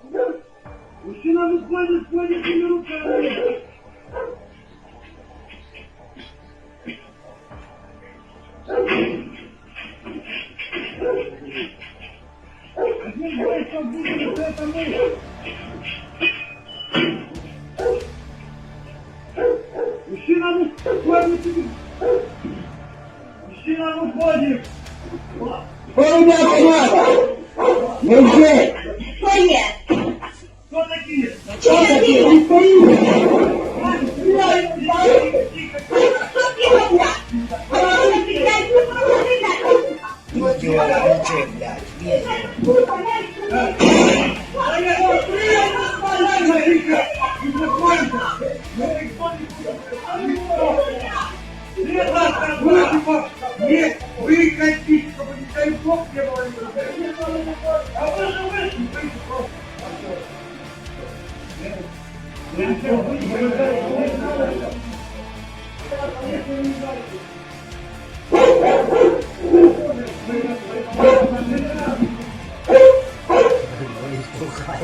Мужчина выходит с поднятыми руками. Один бойцов будет к этому. Мужчина выходит. Мужчина выходит. Порубати надо! Мужик! Хто є? Кто такие? Що таке? Хто пігавня? А ви не підняйте, не проводите. Відео включи, блядь, відео. Нет, вы хотите, чтобы не дай бог не было. А вы же вышли, вы просто. Ой, слухай.